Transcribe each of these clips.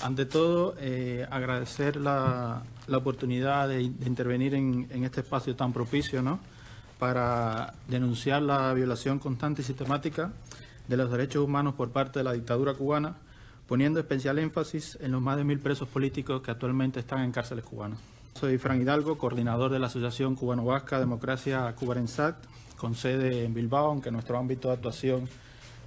Ante todo, agradecer la oportunidad de intervenir en este espacio tan propicio, ¿no?, para denunciar la violación constante y sistemática de los derechos humanos por parte de la dictadura cubana, poniendo especial énfasis en los más de 1000 presos políticos que actualmente están en cárceles cubanas. Soy Fran Hidalgo, coordinador de la Asociación Cubano-Vasca Democracia Cubarensac, con sede en Bilbao, aunque nuestro ámbito de actuación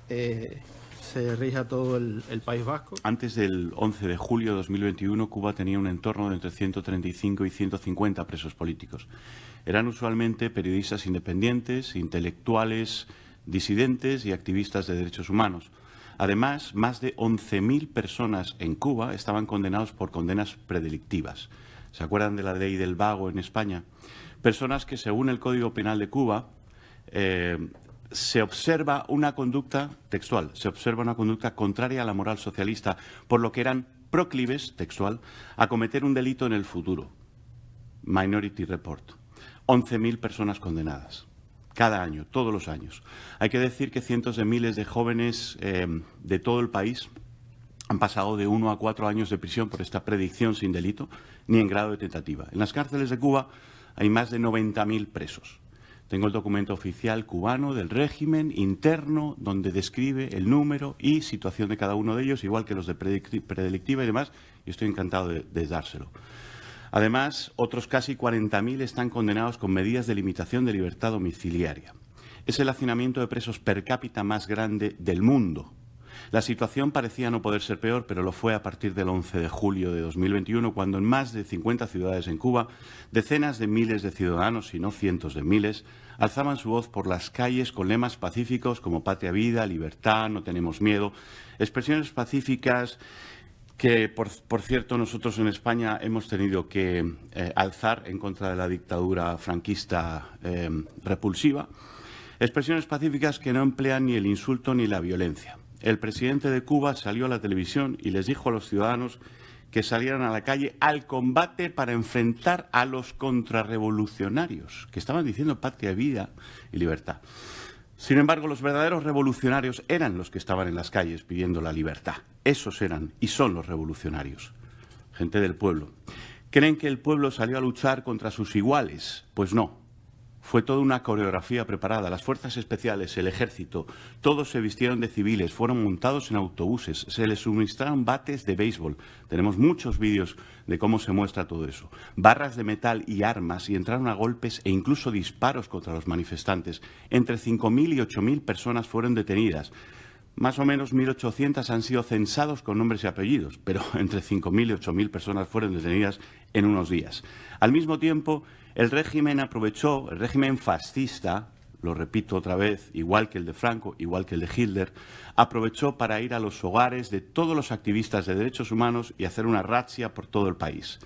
se rige a todo el País Vasco. Antes del 11 de julio de 2021, Cuba tenía un entorno de entre 135 y 150 presos políticos. Eran usualmente periodistas independientes, intelectuales, disidentes y activistas de derechos humanos. Además, más de 11.000 personas en Cuba estaban condenados por condenas predelictivas. ¿Se acuerdan de la ley del vago en España? Personas que, según el Código Penal de Cuba, se observa una conducta textual, se observa una conducta contraria a la moral socialista, por lo que eran proclives, textual, a cometer un delito en el futuro. Minority Report. 11.000 personas condenadas. Cada año, todos los años. Hay que decir que cientos de miles de jóvenes de todo el país han pasado de 1 a 4 años de prisión por esta predicción sin delito, ni en grado de tentativa. En las cárceles de Cuba hay más de 90.000 presos. Tengo el documento oficial cubano del régimen interno, donde describe el número y situación de cada uno de ellos, igual que los de predelictiva y demás, y estoy encantado de dárselo. Además, otros casi 40.000 están condenados con medidas de limitación de libertad domiciliaria. Es el hacinamiento de presos per cápita más grande del mundo. La situación parecía no poder ser peor, pero lo fue a partir del 11 de julio de 2021, cuando en más de 50 ciudades en Cuba, decenas de miles de ciudadanos, si no cientos de miles, alzaban su voz por las calles con lemas pacíficos como patria, vida, libertad, no tenemos miedo, expresiones pacíficas que, por cierto, nosotros en España hemos tenido que alzar en contra de la dictadura franquista repulsiva, expresiones pacíficas que no emplean ni el insulto ni la violencia. El presidente de Cuba salió a la televisión y les dijo a los ciudadanos que salieran a la calle al combate para enfrentar a los contrarrevolucionarios, que estaban diciendo patria, vida y libertad. Sin embargo, los verdaderos revolucionarios eran los que estaban en las calles pidiendo la libertad. Esos eran y son los revolucionarios, gente del pueblo. ¿Creen que el pueblo salió a luchar contra sus iguales? Pues no. Fue toda una coreografía preparada. Las fuerzas especiales, el ejército, todos se vistieron de civiles, fueron montados en autobuses, se les suministraron bates de béisbol. Tenemos muchos vídeos de cómo se muestra todo eso. Barras de metal y armas, y entraron a golpes e incluso disparos contra los manifestantes. Entre 5.000 y 8.000 personas fueron detenidas. Más o menos 1.800 han sido censados con nombres y apellidos, pero entre 5.000 y 8.000 personas fueron detenidas en unos días. Al mismo tiempo, el régimen aprovechó, el régimen fascista, lo repito otra vez, igual que el de Franco, igual que el de Hitler, aprovechó para ir a los hogares de todos los activistas de derechos humanos y hacer una razzia por todo el país.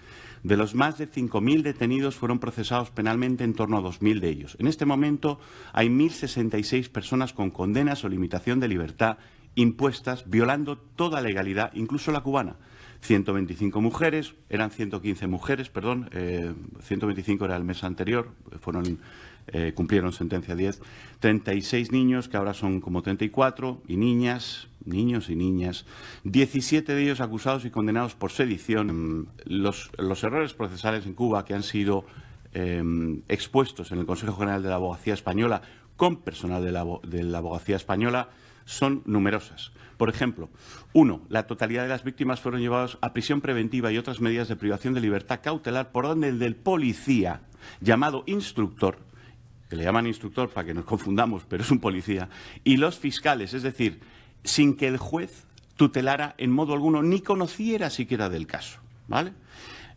De los más de 5.000 detenidos fueron procesados penalmente en torno a 2.000 de ellos. En este momento hay 1.066 personas con condenas o limitación de libertad impuestas, violando toda legalidad, incluso la cubana. 125 mujeres, eran 115 mujeres, perdón, 125 era el mes anterior, cumplieron sentencia 10, 36 niños, que ahora son como 34, y niños y niñas, 17 de ellos acusados y condenados por sedición. Los errores procesales en Cuba que han sido expuestos en el Consejo General de la Abogacía Española con personal de la Abogacía Española son numerosas. Por ejemplo, 1. La totalidad de las víctimas fueron llevadas a prisión preventiva y otras medidas de privación de libertad cautelar por orden del policía, llamado instructor, que le llaman instructor para que nos confundamos, pero es un policía, y los fiscales, es decir, sin que el juez tutelara en modo alguno ni conociera siquiera del caso, ¿vale?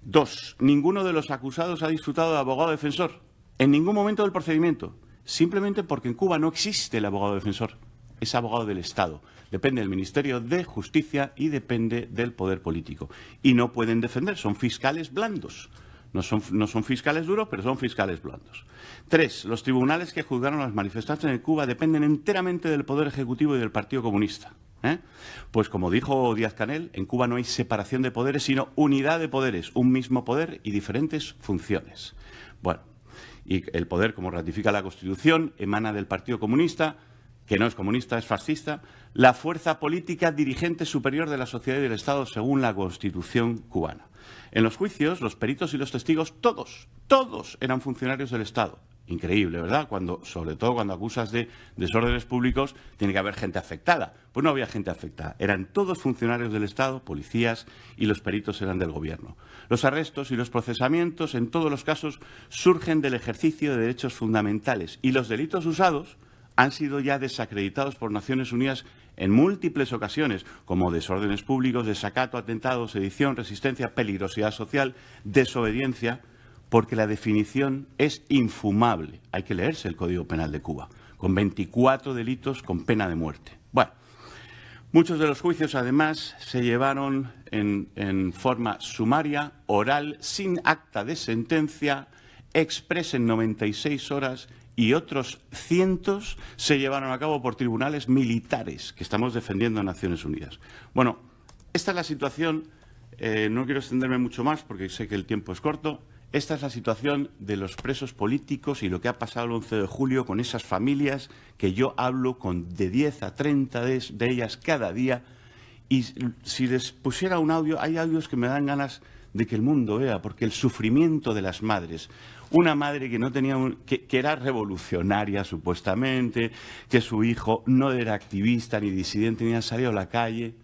2. Ninguno de los acusados ha disfrutado de abogado defensor en ningún momento del procedimiento, simplemente porque en Cuba no existe el abogado defensor. Es abogado del Estado, depende del Ministerio de Justicia y depende del poder político. Y no pueden defender, son fiscales blandos. No son fiscales duros, pero son fiscales blandos. 3. Los tribunales que juzgaron a los manifestantes en Cuba dependen enteramente del Poder Ejecutivo y del Partido Comunista. Pues como dijo Díaz-Canel, en Cuba no hay separación de poderes, sino unidad de poderes, un mismo poder y diferentes funciones. Bueno, y el poder, como ratifica la Constitución, emana del Partido Comunista, que no es comunista, es fascista, la fuerza política dirigente superior de la sociedad y del Estado según la Constitución cubana. En los juicios, los peritos y los testigos, todos eran funcionarios del Estado. Increíble, ¿verdad? Sobre todo cuando acusas de desórdenes públicos, tiene que haber gente afectada. Pues no había gente afectada. Eran todos funcionarios del Estado, policías, y los peritos eran del Gobierno. Los arrestos y los procesamientos, en todos los casos, surgen del ejercicio de derechos fundamentales. Y los delitos usados han sido ya desacreditados por Naciones Unidas en múltiples ocasiones, como desórdenes públicos, desacato, atentados, sedición, resistencia, peligrosidad social, desobediencia, porque la definición es infumable. Hay que leerse el Código Penal de Cuba, con 24 delitos con pena de muerte. Bueno, muchos de los juicios, además, se llevaron en forma sumaria, oral, sin acta de sentencia, express en 96 horas, y otros cientos se llevaron a cabo por tribunales militares que estamos defendiendo en Naciones Unidas. Bueno, esta es la situación, no quiero extenderme mucho más porque sé que el tiempo es corto. Esta es la situación de los presos políticos y lo que ha pasado el 11 de julio con esas familias que yo hablo con de 10 a 30 de ellas cada día. Y si les pusiera un audio, hay audios que me dan ganas de que el mundo vea, porque el sufrimiento de las madres, una madre que no tenía que era revolucionaria supuestamente, que su hijo no era activista ni disidente ni ha salido a la calle,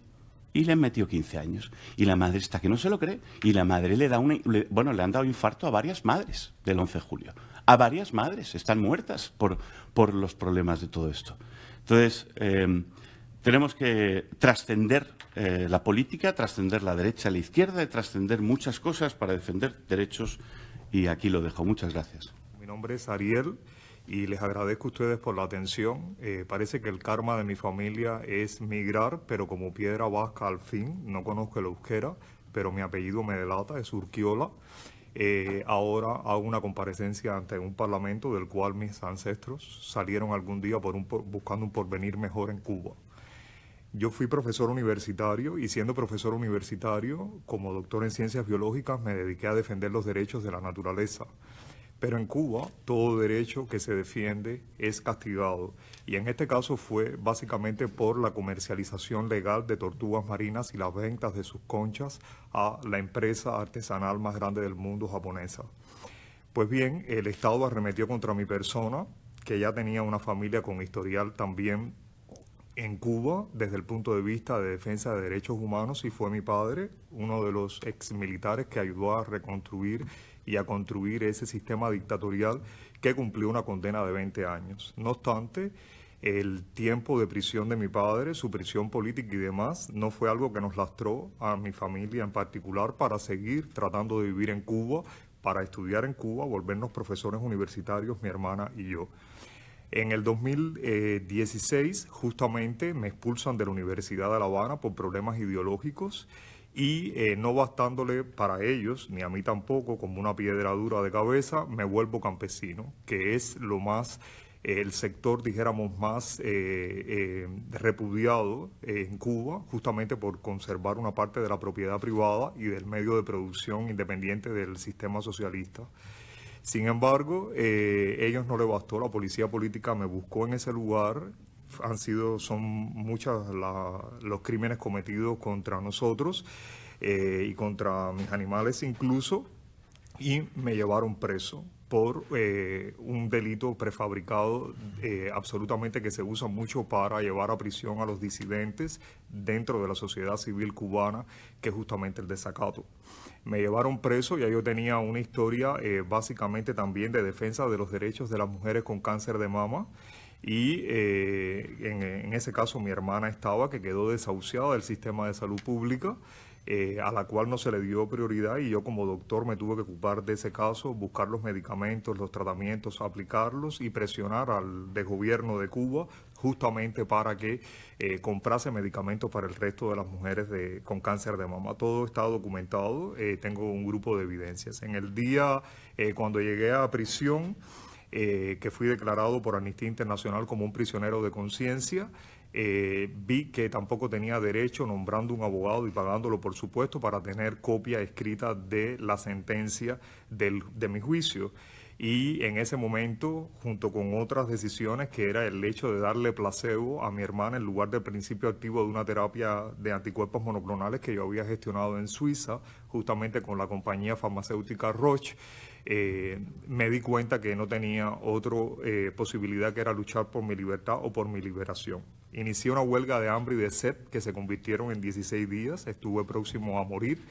y le han metido 15 años. Y la madre está que no se lo cree, y la madre le han dado infarto a varias madres del 11 de julio. A varias madres están muertas por los problemas de todo esto. Entonces, tenemos que trascender la política, trascender la derecha a la izquierda, y trascender muchas cosas para defender derechos, y aquí lo dejo. Muchas gracias. Mi nombre es Ariel y les agradezco a ustedes por la atención. Parece que el karma de mi familia es migrar, pero como piedra vasca al fin. No conozco el euskera, pero mi apellido me delata, es Urquiola. Ahora hago una comparecencia ante un parlamento del cual mis ancestros salieron algún día buscando un porvenir mejor en Cuba. Yo fui profesor universitario y siendo profesor universitario, como doctor en ciencias biológicas, me dediqué a defender los derechos de la naturaleza. Pero en Cuba, todo derecho que se defiende es castigado. Y en este caso fue básicamente por la comercialización legal de tortugas marinas y las ventas de sus conchas a la empresa artesanal más grande del mundo, japonesa. Pues bien, el Estado arremetió contra mi persona, que ya tenía una familia con historial también en Cuba desde el punto de vista de defensa de derechos humanos, y fue mi padre, uno de los exmilitares que ayudó a reconstruir y a construir ese sistema dictatorial que cumplió una condena de 20 años. No obstante, el tiempo de prisión de mi padre, su prisión política y demás, no fue algo que nos lastró a mi familia en particular para seguir tratando de vivir en Cuba, para estudiar en Cuba, volvernos profesores universitarios, mi hermana y yo. En el 2016, justamente, me expulsan de la Universidad de La Habana por problemas ideológicos y no bastándole para ellos, ni a mí tampoco, como una piedra dura de cabeza, me vuelvo campesino, que es lo más, el sector, dijéramos, más repudiado en Cuba, justamente por conservar una parte de la propiedad privada y del medio de producción independiente del sistema socialista. Sin embargo, ellos no les bastó, la policía política me buscó en ese lugar, son muchos los crímenes cometidos contra nosotros y contra mis animales incluso, y me llevaron preso por un delito prefabricado absolutamente que se usa mucho para llevar a prisión a los disidentes dentro de la sociedad civil cubana, que es justamente el desacato. Me llevaron preso, ya yo tenía una historia básicamente también de defensa de los derechos de las mujeres con cáncer de mama, y en ese caso mi hermana estaba, que quedó desahuciada del sistema de salud pública, a la cual no se le dio prioridad, y yo como doctor me tuve que ocupar de ese caso, buscar los medicamentos, los tratamientos, aplicarlos y presionar al gobierno de Cuba justamente para que comprase medicamentos para el resto de las mujeres con cáncer de mama. Todo está documentado, tengo un grupo de evidencias. En el día cuando llegué a prisión, que fui declarado por Amnistía Internacional como un prisionero de conciencia, vi que tampoco tenía derecho, nombrando un abogado y pagándolo por supuesto, para tener copia escrita de la sentencia de mi juicio. y en ese momento, junto con otras decisiones, que era el hecho de darle placebo a mi hermana en lugar del principio activo de una terapia de anticuerpos monoclonales que yo había gestionado en Suiza, justamente con la compañía farmacéutica Roche, me di cuenta que no tenía otra posibilidad que era luchar por mi libertad o por mi liberación. Inicié una huelga de hambre y de sed que se convirtieron en 16 días, estuve próximo a morir,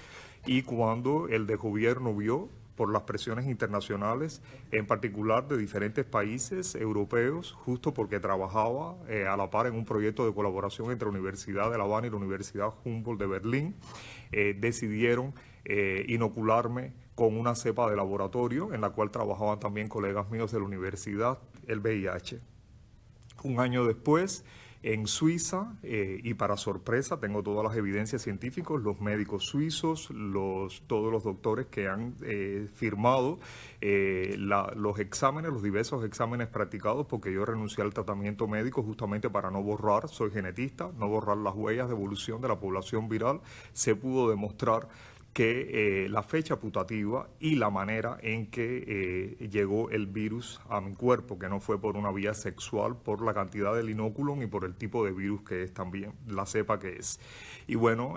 y cuando el desgobierno vio, por las presiones internacionales, en particular de diferentes países europeos, justo porque trabajaba a la par en un proyecto de colaboración entre la Universidad de La Habana y la Universidad Humboldt de Berlín, decidieron inocularme con una cepa de laboratorio en la cual trabajaban también colegas míos de la universidad, el VIH. Un año después, en Suiza, y para sorpresa, tengo todas las evidencias científicas, los médicos suizos, todos los doctores que han firmado los exámenes, los diversos exámenes practicados, porque yo renuncié al tratamiento médico justamente para no borrar, soy genetista, no borrar las huellas de evolución de la población viral. Se pudo demostrar que la fecha putativa y la manera en que llegó el virus a mi cuerpo, que no fue por una vía sexual, por la cantidad del inoculum y por el tipo de virus que es también, la cepa que es. Y bueno,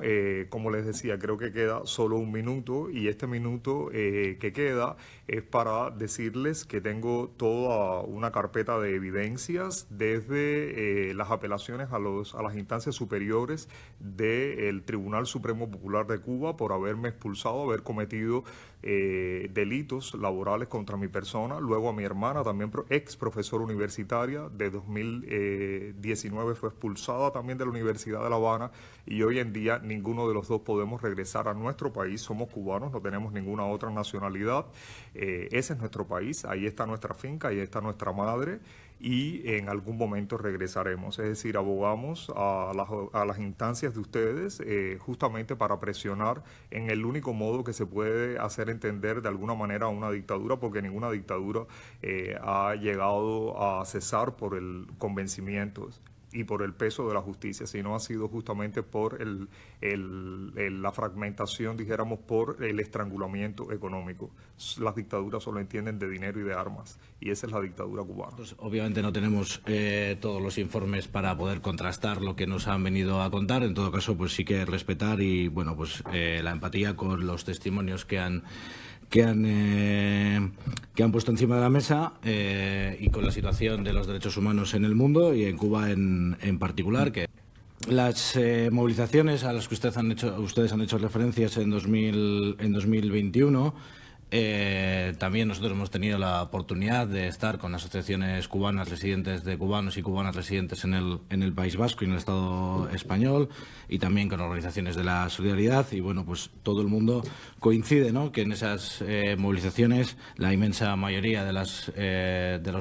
como les decía, creo que queda solo un minuto, y este minuto que queda es para decirles que tengo toda una carpeta de evidencias desde las apelaciones a las instancias superiores del Tribunal Supremo Popular de Cuba por haberme expulsado, haber cometido delitos laborales contra mi persona, luego a mi hermana, también ex profesora universitaria, de 2019 fue expulsada también de la Universidad de La Habana, y hoy en día ninguno de los dos podemos regresar a nuestro país, somos cubanos, no tenemos ninguna otra nacionalidad, ese es nuestro país, ahí está nuestra finca, ahí está nuestra madre, y en algún momento regresaremos. Es decir, abogamos a las instancias de ustedes justamente para presionar en el único modo que se puede hacer entender de alguna manera a una dictadura, porque ninguna dictadura ha llegado a cesar por el convencimiento y por el peso de la justicia, sino ha sido justamente por la fragmentación, dijéramos, por el estrangulamiento económico. Las dictaduras solo entienden de dinero y de armas, y esa es la dictadura cubana. Pues, obviamente no tenemos todos los informes para poder contrastar lo que nos han venido a contar. En todo caso, pues sí que respetar y bueno, pues la empatía con los testimonios que han puesto encima de la mesa y con la situación de los derechos humanos en el mundo y en Cuba en particular. Que las movilizaciones a las que ustedes han hecho referencias en 2021, también nosotros hemos tenido la oportunidad de estar con asociaciones cubanas residentes de cubanos y cubanas residentes en el País Vasco y en el Estado español, y también con organizaciones de la solidaridad, y bueno, pues todo el mundo coincide, ¿no?, que en esas movilizaciones la inmensa mayoría de los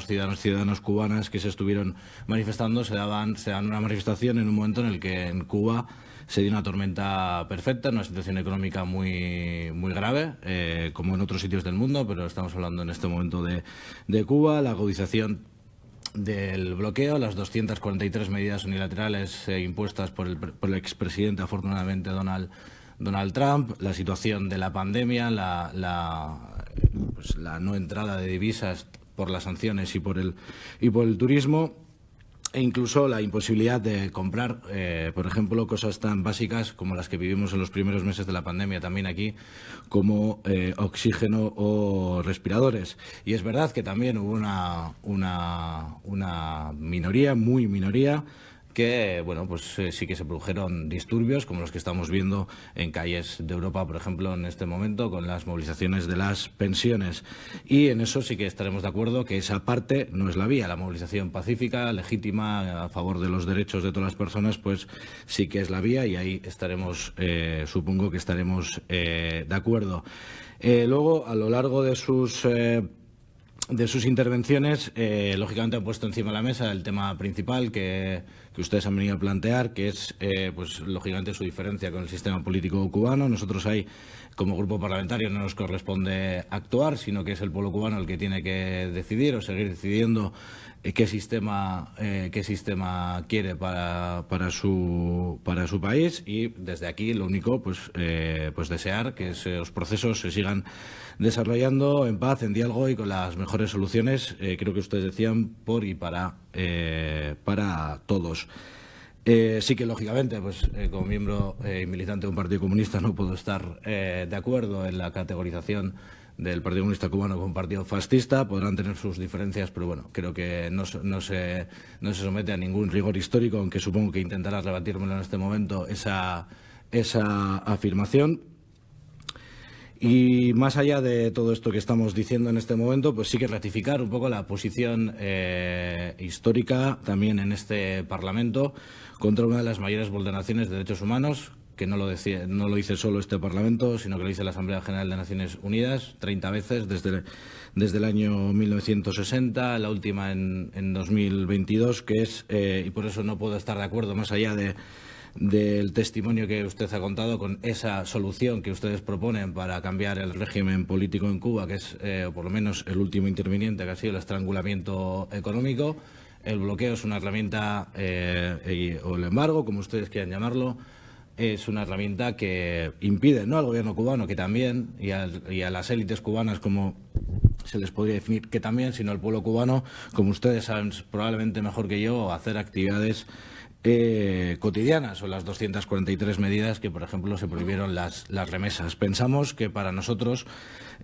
ciudadanos cubanas que se estuvieron manifestando se dan una manifestación en un momento en el que en Cuba se dio una tormenta perfecta, una situación económica muy, muy grave, como en otros sitios del mundo, pero estamos hablando en este momento de Cuba, la agudización del bloqueo, las 243 medidas unilaterales impuestas por el expresidente, afortunadamente, Donald Trump, la situación de la pandemia, la no entrada de divisas por las sanciones y por el turismo, e incluso la imposibilidad de comprar, por ejemplo, cosas tan básicas como las que vivimos en los primeros meses de la pandemia también aquí, como oxígeno o respiradores. Y es verdad que también hubo una minoría, muy minoría, que bueno, pues sí que se produjeron disturbios como los que estamos viendo en calles de Europa, por ejemplo, en este momento, con las movilizaciones de las pensiones. Y en eso sí que estaremos de acuerdo que esa parte no es la vía. La movilización pacífica, legítima, a favor de los derechos de todas las personas, pues sí que es la vía, y ahí estaremos, supongo que estaremos de acuerdo. Luego, a lo largo de sus intervenciones, lógicamente han puesto encima de la mesa el tema principal que ustedes han venido a plantear, que es, pues lógicamente, su diferencia con el sistema político cubano. Nosotros ahí, como grupo parlamentario, no nos corresponde actuar, sino que es el pueblo cubano el que tiene que decidir o seguir decidiendo qué sistema quiere para su país, y desde aquí lo único pues desear que esos procesos se sigan desarrollando en paz, en diálogo y con las mejores mejores soluciones, creo que ustedes decían, por y para todos. Sí que, lógicamente, pues como miembro y militante de un partido comunista no puedo estar de acuerdo en la categorización del Partido Comunista Cubano como un partido fascista. Podrán tener sus diferencias, pero bueno, creo que no se somete a ningún rigor histórico, aunque supongo que intentará rebatírmelo en este momento esa afirmación. Y más allá de todo esto que estamos diciendo en este momento, pues sí que ratificar un poco la posición histórica también en este Parlamento contra una de las mayores vulneraciones de derechos humanos, que no lo dice solo este Parlamento, sino que lo dice la Asamblea General de Naciones Unidas 30 veces desde el año 1960, la última en 2022, que es, y por eso no puedo estar de acuerdo, más allá del testimonio que usted ha contado, con esa solución que ustedes proponen para cambiar el régimen político en Cuba, que es, por lo menos, el último interviniente, que ha sido el estrangulamiento económico. El bloqueo es una herramienta, o el embargo, como ustedes quieran llamarlo, es una herramienta que impide, no al gobierno cubano, que también, y a las élites cubanas, como se les podría definir, que también, sino al pueblo cubano, como ustedes saben probablemente mejor que yo, hacer actividades cotidianas, o las 243 medidas que, por ejemplo, se prohibieron las remesas. Pensamos que para nosotros,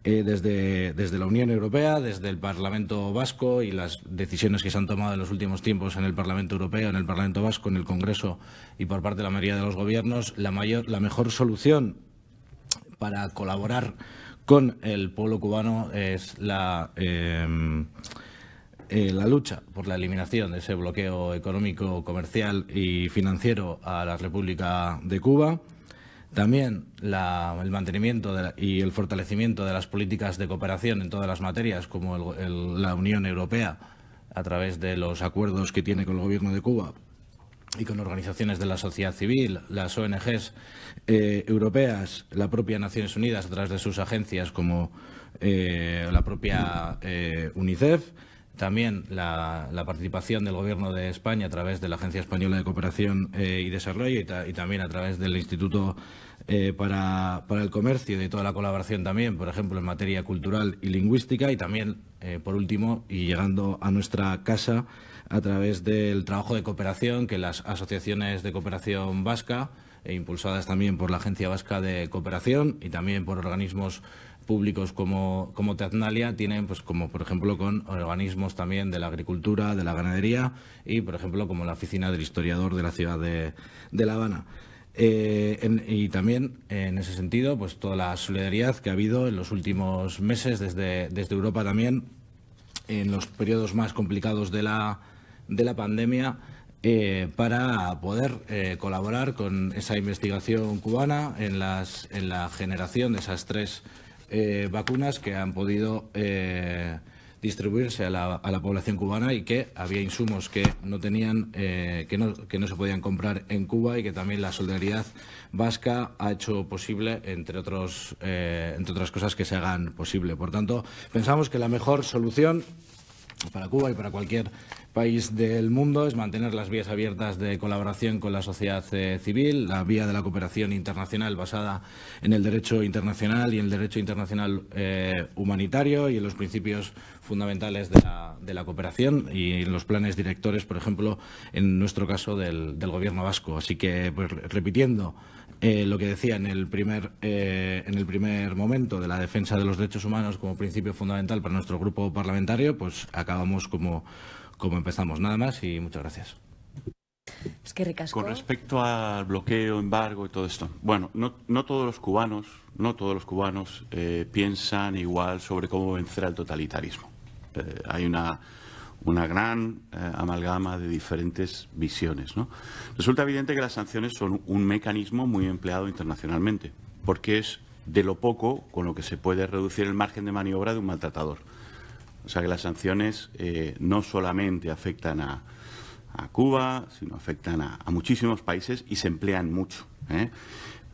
desde la Unión Europea, desde el Parlamento Vasco y las decisiones que se han tomado en los últimos tiempos en el Parlamento Europeo, en el Parlamento Vasco, en el Congreso y por parte de la mayoría de los gobiernos, la mejor solución para colaborar con el pueblo cubano es la lucha por la eliminación de ese bloqueo económico, comercial y financiero a la República de Cuba. También el mantenimiento y el fortalecimiento de las políticas de cooperación en todas las materias, como la Unión Europea, a través de los acuerdos que tiene con el Gobierno de Cuba y con organizaciones de la sociedad civil, las ONGs europeas, la propia Naciones Unidas a través de sus agencias como la propia UNICEF. También la participación del Gobierno de España a través de la Agencia Española de Cooperación y Desarrollo y también a través del Instituto para el Comercio y de toda la colaboración también, por ejemplo, en materia cultural y lingüística. Y también, por último, y llegando a nuestra casa, a través del trabajo de cooperación que las asociaciones de cooperación vasca, impulsadas también por la Agencia Vasca de Cooperación y también por organismos públicos como Tecnalia, tienen, pues, como por ejemplo con organismos también de la agricultura, de la ganadería y, por ejemplo, como la Oficina del Historiador de la ciudad de La Habana. Y también, en ese sentido, pues toda la solidaridad que ha habido en los últimos meses desde Europa también, en los periodos más complicados de la pandemia, para poder colaborar con esa investigación cubana en la generación de esas 3 vacunas que han podido distribuirse a la población cubana, y que había insumos que no tenían, que no se podían comprar en Cuba, y que también la solidaridad vasca ha hecho posible, entre otras cosas, que se hagan posible. Por tanto, pensamos que la mejor solución para Cuba y para cualquier país del mundo es mantener las vías abiertas de colaboración con la sociedad civil, la vía de la cooperación internacional basada en el derecho internacional y en el derecho internacional humanitario y en los principios fundamentales de la cooperación y en los planes directores, por ejemplo, en nuestro caso del Gobierno vasco. Así que, pues, repitiendo lo que decía en el primer momento de la defensa de los derechos humanos como principio fundamental para nuestro grupo parlamentario, pues acabamos como empezamos. Nada más y muchas gracias. Es que ricasco. Con respecto al bloqueo, embargo y todo esto, bueno, no todos los cubanos piensan igual sobre cómo vencer al totalitarismo. Hay una gran amalgama de diferentes visiones, ¿no? Resulta evidente que las sanciones son un mecanismo muy empleado internacionalmente, porque es de lo poco con lo que se puede reducir el margen de maniobra de un maltratador. O sea que las sanciones no solamente afectan a Cuba, sino afectan a muchísimos países y se emplean mucho, ¿eh?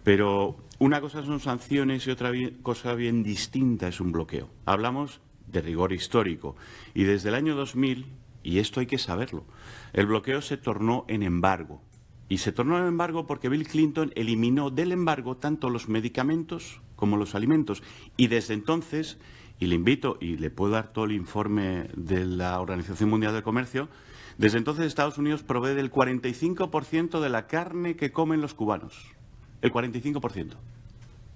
Pero una cosa son sanciones y otra cosa bien distinta es un bloqueo. Hablamos de rigor histórico y desde el año 2000, y esto hay que saberlo, el bloqueo se tornó en embargo. Y se tornó en embargo porque Bill Clinton eliminó del embargo tanto los medicamentos como los alimentos. Y desde entonces, y le invito, y le puedo dar todo el informe de la Organización Mundial del Comercio, desde entonces Estados Unidos provee del 45% de la carne que comen los cubanos. El 45%.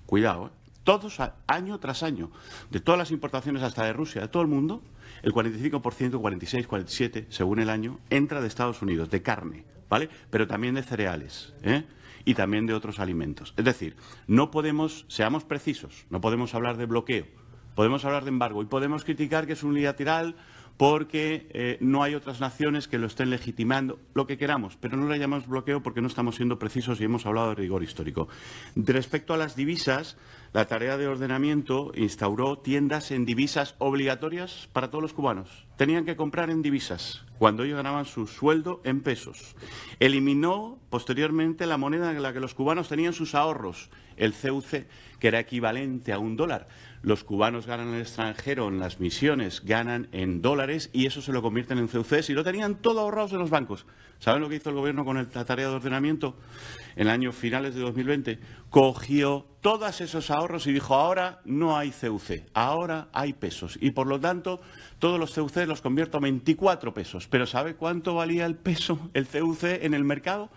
Cuidado, ¿eh? Todos, año tras año, de todas las importaciones hasta de Rusia, de todo el mundo, el 45%, 46, 47, según el año, entra de Estados Unidos, de carne, ¿vale? Pero también de cereales, ¿eh? Y también de otros alimentos. Es decir, no podemos, seamos precisos, no podemos hablar de bloqueo, podemos hablar de embargo y podemos criticar que es unilateral porque no hay otras naciones que lo estén legitimando, lo que queramos, pero no le llamamos bloqueo porque no estamos siendo precisos y hemos hablado de rigor histórico. Respecto a las divisas, la tarea de ordenamiento instauró tiendas en divisas obligatorias para todos los cubanos. Tenían que comprar en divisas cuando ellos ganaban su sueldo en pesos. Eliminó posteriormente la moneda en la que los cubanos tenían sus ahorros, el CUC, que era equivalente a $1. Los cubanos ganan en el extranjero, en las misiones, ganan en dólares y eso se lo convierten en CUCs y lo tenían todo ahorrados en los bancos. ¿Saben lo que hizo el gobierno con la tarea de ordenamiento? En años finales de 2020, cogió todos esos ahorros y dijo, ahora no hay CUC, ahora hay pesos. Y por lo tanto, todos los CUC los convierto a 24 pesos. ¿Pero sabe cuánto valía el peso, el CUC en el mercado?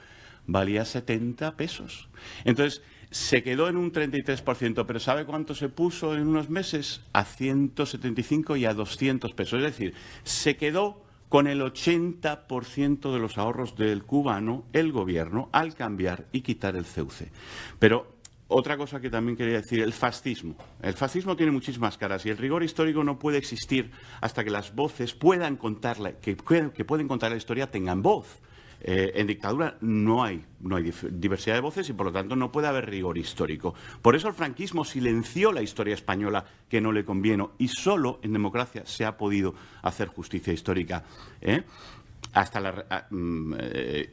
Valía 70 pesos. Entonces, se quedó en un 33%, pero ¿sabe cuánto se puso en unos meses? A 175 y a 200 pesos. Es decir, se quedó con el 80% de los ahorros del cubano, el gobierno, al cambiar y quitar el CUC. Pero otra cosa que también quería decir, el fascismo. El fascismo tiene muchísimas caras y el rigor histórico no puede existir hasta que las voces puedan contarla, que pueden contar la historia, tengan voz. En dictadura no hay diversidad de voces y, por lo tanto, no puede haber rigor histórico. Por eso el franquismo silenció la historia española que no le convino y solo en democracia se ha podido hacer justicia histórica.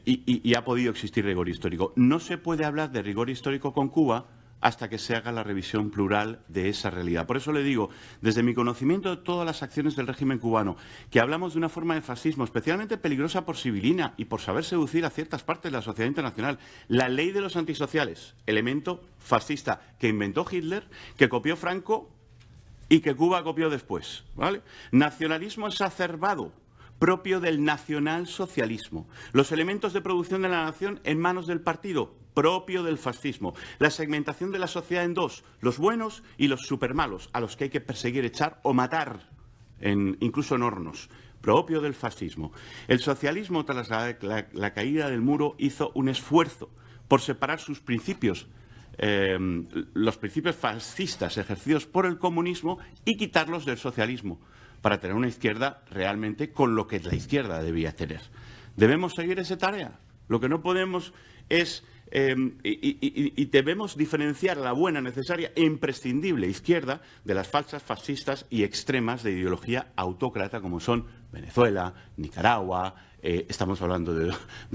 Y ha podido existir rigor histórico. No se puede hablar de rigor histórico con Cuba hasta que se haga la revisión plural de esa realidad. Por eso le digo, desde mi conocimiento de todas las acciones del régimen cubano, que hablamos de una forma de fascismo especialmente peligrosa por sibilina y por saber seducir a ciertas partes de la sociedad internacional, la ley de los antisociales, elemento fascista que inventó Hitler, que copió Franco y que Cuba copió después, ¿vale? Nacionalismo exacerbado, propio del nacionalsocialismo. Los elementos de producción de la nación en manos del partido, propio del fascismo. La segmentación de la sociedad en dos, los buenos y los supermalos, a los que hay que perseguir, echar o matar, incluso en hornos, propio del fascismo. El socialismo, tras la caída del muro, hizo un esfuerzo por separar sus principios, los principios fascistas ejercidos por el comunismo y quitarlos del socialismo, para tener una izquierda realmente con lo que la izquierda debía tener. ¿Debemos seguir esa tarea? Lo que no podemos es, y debemos diferenciar la buena, necesaria e imprescindible izquierda de las falsas, fascistas y extremas de ideología autócrata como son Venezuela, Nicaragua, estamos hablando de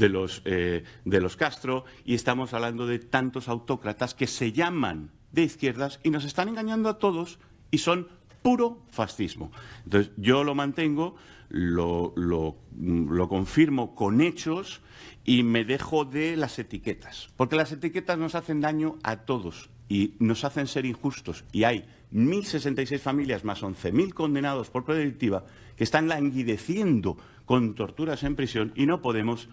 los Castro y estamos hablando de tantos autócratas que se llaman de izquierdas y nos están engañando a todos y son puro fascismo. Entonces, yo lo mantengo, lo confirmo con hechos y me dejo de las etiquetas. Porque las etiquetas nos hacen daño a todos y nos hacen ser injustos. Y hay 1.066 familias más 11.000 condenados por predelictiva que están languideciendo con torturas en prisión y no podemos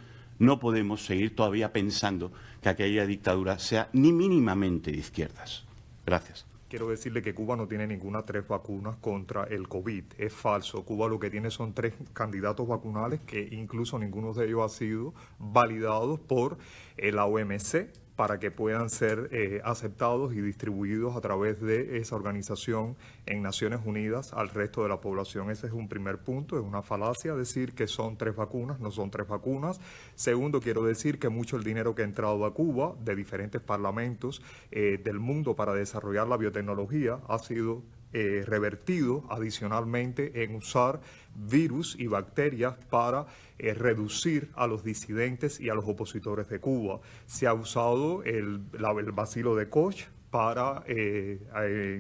seguir todavía pensando que aquella dictadura sea ni mínimamente de izquierdas. Gracias. Quiero decirle que Cuba no tiene ninguna 3 vacunas contra el COVID. Es falso. Cuba lo que tiene son 3 candidatos vacunales que incluso ninguno de ellos ha sido validado por la OMC para que puedan ser aceptados y distribuidos a través de esa organización en Naciones Unidas al resto de la población. Ese es un primer punto, es una falacia decir que son 3 vacunas, no son 3 vacunas. Segundo, quiero decir que mucho el dinero que ha entrado a Cuba de diferentes parlamentos del mundo para desarrollar la biotecnología ha sido revertido adicionalmente en usar virus y bacterias para reducir a los disidentes y a los opositores de Cuba. Se ha usado el bacilo de Koch para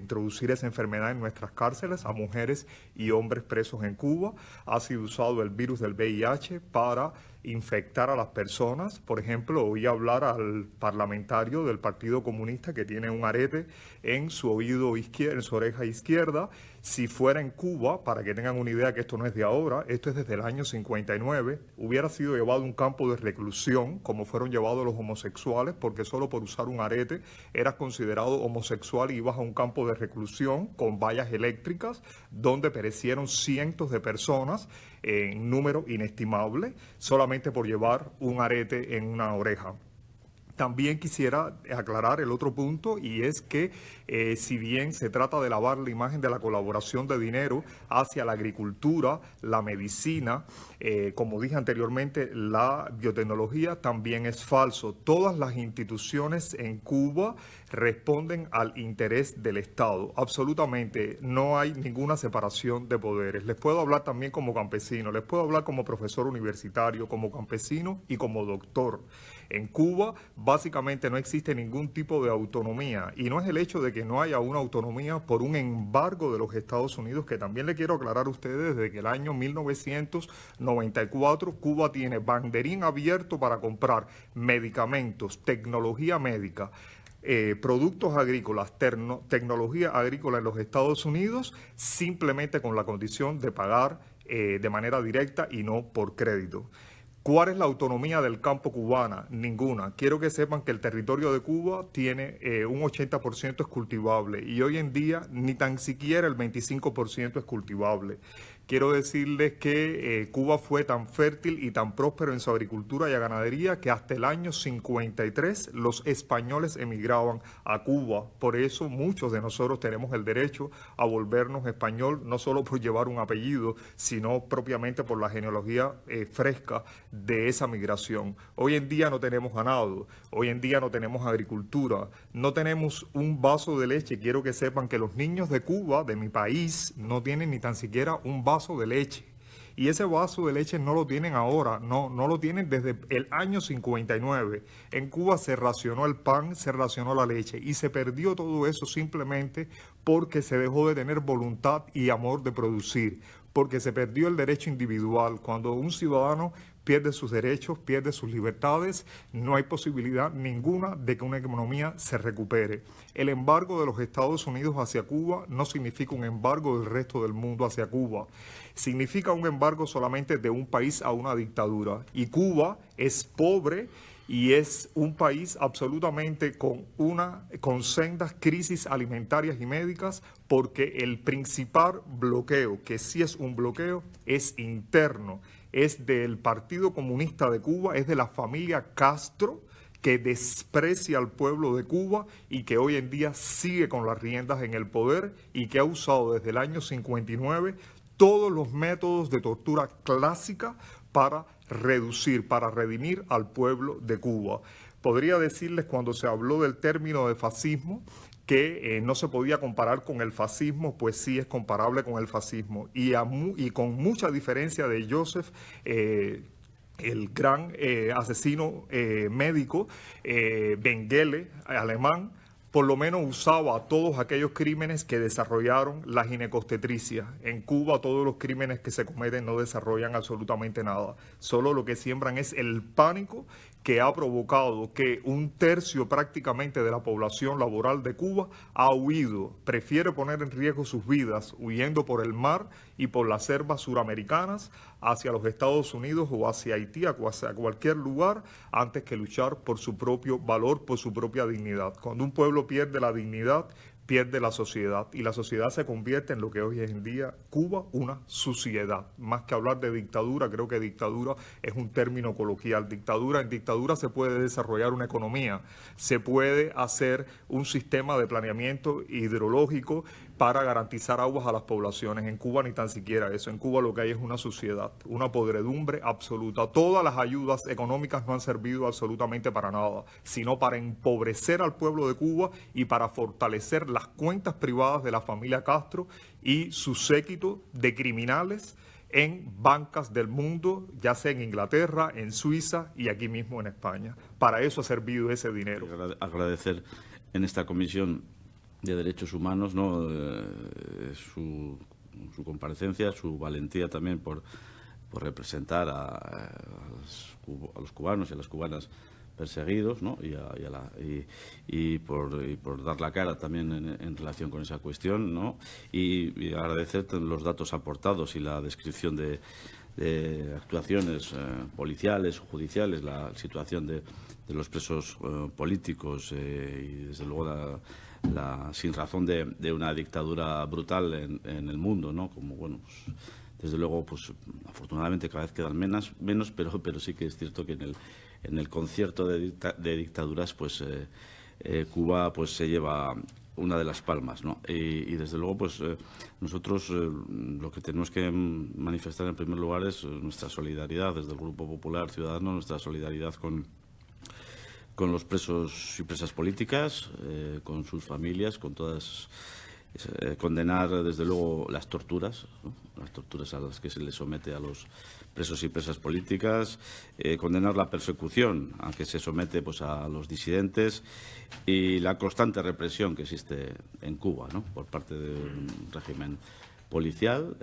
introducir esa enfermedad en nuestras cárceles a mujeres y hombres presos en Cuba. Ha sido usado el virus del VIH para infectar a las personas. Por ejemplo, oí hablar al parlamentario del Partido Comunista que tiene un arete en su oído izquierdo, en su oreja izquierda. Si fuera en Cuba, para que tengan una idea que esto no es de ahora, esto es desde el año 59, hubiera sido llevado a un campo de reclusión, como fueron llevados los homosexuales, porque solo por usar un arete eras considerado homosexual y ibas a un campo de reclusión con vallas eléctricas, donde perecieron cientos de personas en número inestimable, solamente por llevar un arete en una oreja. También quisiera aclarar el otro punto, y es que si bien se trata de lavar la imagen de la colaboración de dinero hacia la agricultura, la medicina, como dije anteriormente, la biotecnología, también es falso. Todas las instituciones en Cuba responden al interés del Estado. Absolutamente no hay ninguna separación de poderes. Les puedo hablar también como campesino, les puedo hablar como profesor universitario, como campesino y como doctor. En Cuba básicamente no existe ningún tipo de autonomía, y no es el hecho de que no haya una autonomía por un embargo de los Estados Unidos, que también le quiero aclarar a ustedes, desde que el año 1994 Cuba tiene banderín abierto para comprar medicamentos, tecnología médica, productos agrícolas, tecnología agrícola en los Estados Unidos, simplemente con la condición de pagar de manera directa y no por crédito. ¿Cuál es la autonomía del campo cubana? Ninguna. Quiero que sepan que el territorio de Cuba tiene un 80% es cultivable, y hoy en día ni tan siquiera el 25% es cultivable. Quiero decirles que Cuba fue tan fértil y tan próspero en su agricultura y ganadería que hasta el año 53 los españoles emigraban a Cuba. Por eso muchos de nosotros tenemos el derecho a volvernos español, no solo por llevar un apellido, sino propiamente por la genealogía fresca de esa migración. Hoy en día no tenemos ganado, hoy en día no tenemos agricultura, no tenemos un vaso de leche. Quiero que sepan que los niños de Cuba, de mi país, no tienen ni tan siquiera un vaso de leche. Y ese vaso de leche no lo tienen ahora, no lo tienen desde el año 59. En Cuba se racionó el pan, se racionó la leche, y se perdió todo eso simplemente porque se dejó de tener voluntad y amor de producir, porque se perdió el derecho individual. Cuando un ciudadano pierde sus derechos, pierde sus libertades, no hay posibilidad ninguna de que una economía se recupere. El embargo de los Estados Unidos hacia Cuba no significa un embargo del resto del mundo hacia Cuba. Significa un embargo solamente de un país a una dictadura. Y Cuba es pobre y es un país absolutamente con sendas crisis alimentarias y médicas, porque el principal bloqueo, que sí es un bloqueo, es interno. Es del Partido Comunista de Cuba, es de la familia Castro, que desprecia al pueblo de Cuba y que hoy en día sigue con las riendas en el poder, y que ha usado desde el año 59 todos los métodos de tortura clásica para reducir, para redimir al pueblo de Cuba. Podría decirles, cuando se habló del término de fascismo, que no se podía comparar con el fascismo, pues sí es comparable con el fascismo, y con mucha diferencia de Joseph, el gran asesino médico, Mengele, alemán. Por lo menos usaba todos aquellos crímenes que desarrollaron la ginecobstetricia. En Cuba todos los crímenes que se cometen no desarrollan absolutamente nada. Solo lo que siembran es el pánico, que ha provocado que un tercio prácticamente de la población laboral de Cuba ha huido, prefiere poner en riesgo sus vidas huyendo por el mar y por las selvas suramericanas hacia los Estados Unidos o hacia Haití, o hacia cualquier lugar, antes que luchar por su propio valor, por su propia dignidad. Cuando un pueblo pierde la dignidad, pierde la sociedad, y la sociedad se convierte en lo que hoy en día Cuba, una suciedad. Más que hablar de dictadura, creo que dictadura es un término coloquial. En dictadura se puede desarrollar una economía, se puede hacer un sistema de planeamiento hidrológico para garantizar aguas a las poblaciones. En Cuba ni tan siquiera eso. En Cuba lo que hay es una suciedad, una podredumbre absoluta. Todas las ayudas económicas no han servido absolutamente para nada, sino para empobrecer al pueblo de Cuba y para fortalecer las cuentas privadas de la familia Castro y su séquito de criminales en bancas del mundo, ya sea en Inglaterra, en Suiza y aquí mismo en España. Para eso ha servido ese dinero. Agradecer en esta comisión de Derechos Humanos, ¿no? su comparecencia, su valentía también por por representar a los cubanos y a las cubanas perseguidos, ¿no? y por dar la cara también en relación con esa cuestión, ¿no? y agradecer los datos aportados y la descripción de actuaciones policiales o judiciales, la situación de los presos políticos y desde luego la sin razón de una dictadura brutal en el mundo, ¿no? Como bueno, pues, desde luego, pues afortunadamente cada vez quedan menos, pero sí que es cierto que en el concierto de dictaduras, pues Cuba pues se lleva una de las palmas, ¿no? Y desde luego, pues nosotros lo que tenemos que manifestar en primer lugar es nuestra solidaridad desde el Grupo Popular Ciudadano, nuestra solidaridad con los presos y presas políticas, con sus familias, con todas. Condenar desde luego las torturas, ¿no? Las torturas a las que se les somete a los presos y presas políticas, condenar la persecución a que se somete pues a los disidentes y la constante represión que existe en Cuba, ¿no? Por parte de un régimen policial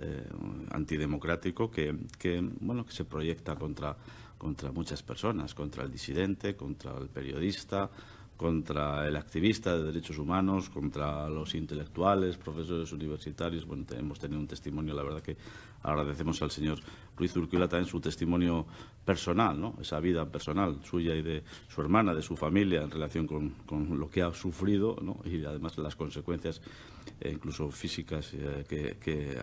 antidemocrático que se proyecta contra muchas personas, contra el disidente, contra el periodista, contra el activista de derechos humanos, contra los intelectuales, profesores universitarios. Bueno, hemos tenido un testimonio, la verdad que agradecemos al señor Ruiz Urquiola también su testimonio personal, ¿no? Esa vida personal suya y de su hermana, de su familia, en relación con lo que ha sufrido, ¿no? Y además las consecuencias incluso físicas que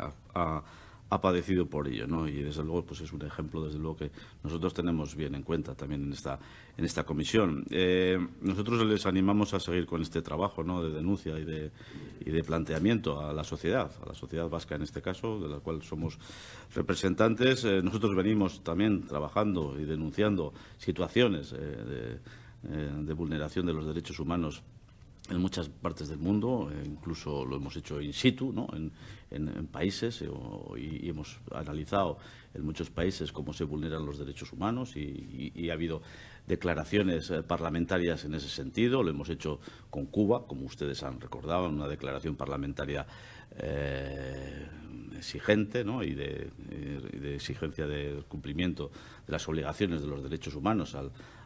ha padecido por ello, ¿no? Y desde luego pues es un ejemplo desde luego que nosotros tenemos bien en cuenta también en esta comisión. Nosotros les animamos a seguir con este trabajo, ¿no? De denuncia y de planteamiento a la sociedad vasca en este caso, de la cual somos representantes. Nosotros venimos también trabajando y denunciando situaciones de vulneración de los derechos humanos en muchas partes del mundo, incluso lo hemos hecho in situ, ¿no? en países y hemos analizado en muchos países cómo se vulneran los derechos humanos y ha habido declaraciones parlamentarias en ese sentido. Lo hemos hecho con Cuba, como ustedes han recordado, una declaración parlamentaria exigente, ¿no? y de exigencia de cumplimiento de las obligaciones de los derechos humanos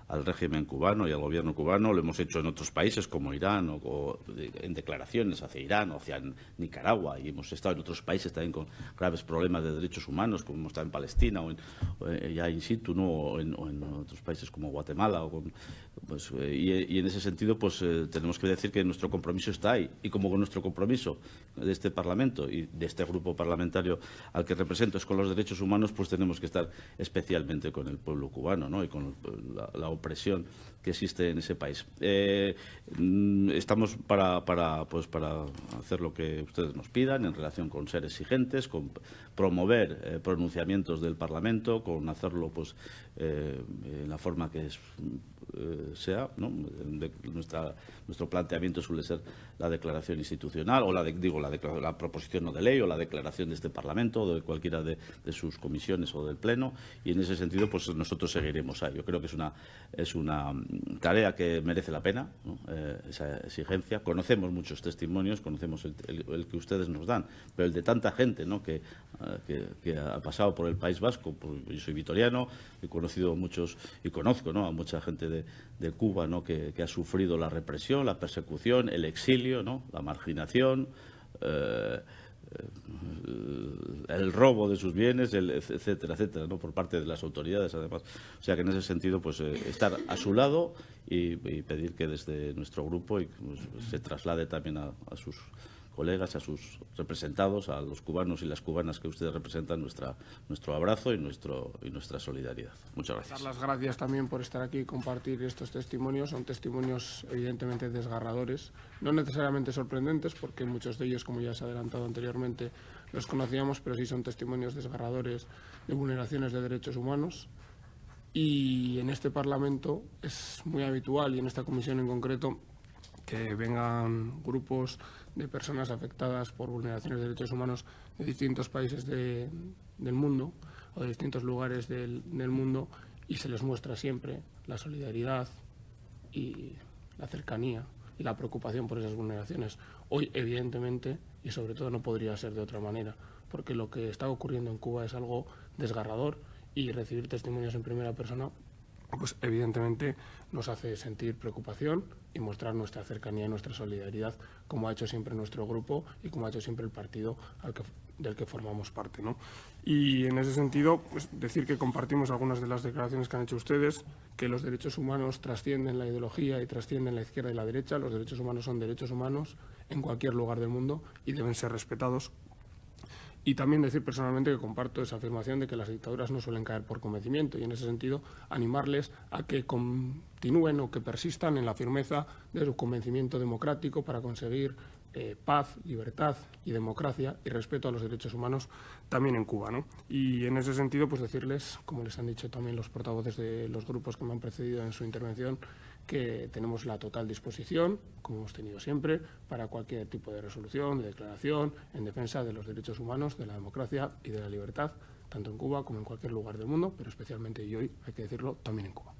al régimen cubano y al gobierno cubano. Lo hemos hecho en otros países como Irán o en declaraciones hacia Irán o hacia Nicaragua, y hemos estado en otros países también con graves problemas de derechos humanos, como hemos estado en Palestina o ya in situ, ¿no? o en otros países como Guatemala y en ese sentido pues tenemos que decir que nuestro compromiso está ahí, y como con nuestro compromiso de este Parlamento y de este grupo parlamentario al que represento es con los derechos humanos, pues tenemos que estar especialmente con el pueblo cubano, ¿no? Y con la opresión que existe en ese país. Estamos para hacer lo que ustedes nos pidan en relación con ser exigentes, con promover pronunciamientos del Parlamento, con hacerlo pues en la forma que sea, ¿no? Nuestro planteamiento suele ser la declaración institucional o la proposición no de ley o la declaración de este Parlamento o de cualquiera de sus comisiones o del Pleno, y en ese sentido pues nosotros seguiremos ahí. Yo creo que es una tarea que merece la pena, ¿no? Esa exigencia. Conocemos muchos testimonios, conocemos el que ustedes nos dan, pero el de tanta gente, ¿no? que ha pasado por el País Vasco. Yo soy vitoriano, he conocido muchos y conozco, ¿no? a mucha gente de Cuba, ¿no? que ha sufrido la represión, la persecución, el exilio, ¿no? la marginación, el robo de sus bienes, etcétera, etcétera, ¿no? por parte de las autoridades, además. O sea que en ese sentido, pues estar a su lado y pedir que desde nuestro grupo pues, se traslade también a sus colegas, a sus representados, a los cubanos y las cubanas que ustedes representan, nuestro abrazo y nuestra solidaridad. Muchas gracias. Dar las gracias también por estar aquí y compartir estos testimonios. Son testimonios evidentemente desgarradores, no necesariamente sorprendentes, porque muchos de ellos, como ya se ha adelantado anteriormente, los conocíamos, pero sí son testimonios desgarradores de vulneraciones de derechos humanos. Y en este Parlamento es muy habitual, y en esta comisión en concreto, que vengan grupos de personas afectadas por vulneraciones de derechos humanos de distintos países del mundo o de distintos lugares del mundo, y se les muestra siempre la solidaridad y la cercanía y la preocupación por esas vulneraciones. Hoy, evidentemente, y sobre todo no podría ser de otra manera, porque lo que está ocurriendo en Cuba es algo desgarrador, y recibir testimonios en primera persona pues evidentemente nos hace sentir preocupación y mostrar nuestra cercanía y nuestra solidaridad, como ha hecho siempre nuestro grupo y como ha hecho siempre el partido del que formamos parte, ¿no? Y en ese sentido, pues decir que compartimos algunas de las declaraciones que han hecho ustedes, que los derechos humanos trascienden la ideología y trascienden la izquierda y la derecha. Los derechos humanos son derechos humanos en cualquier lugar del mundo y deben ser respetados. Y también decir personalmente que comparto esa afirmación de que las dictaduras no suelen caer por convencimiento, y en ese sentido animarles a que continúen o que persistan en la firmeza de su convencimiento democrático para conseguir paz, libertad y democracia y respeto a los derechos humanos también en Cuba, ¿no? Y en ese sentido, pues decirles, como les han dicho también los portavoces de los grupos que me han precedido en su intervención, que tenemos la total disposición, como hemos tenido siempre, para cualquier tipo de resolución, de declaración, en defensa de los derechos humanos, de la democracia y de la libertad, tanto en Cuba como en cualquier lugar del mundo, pero especialmente, y hoy hay que decirlo, también en Cuba.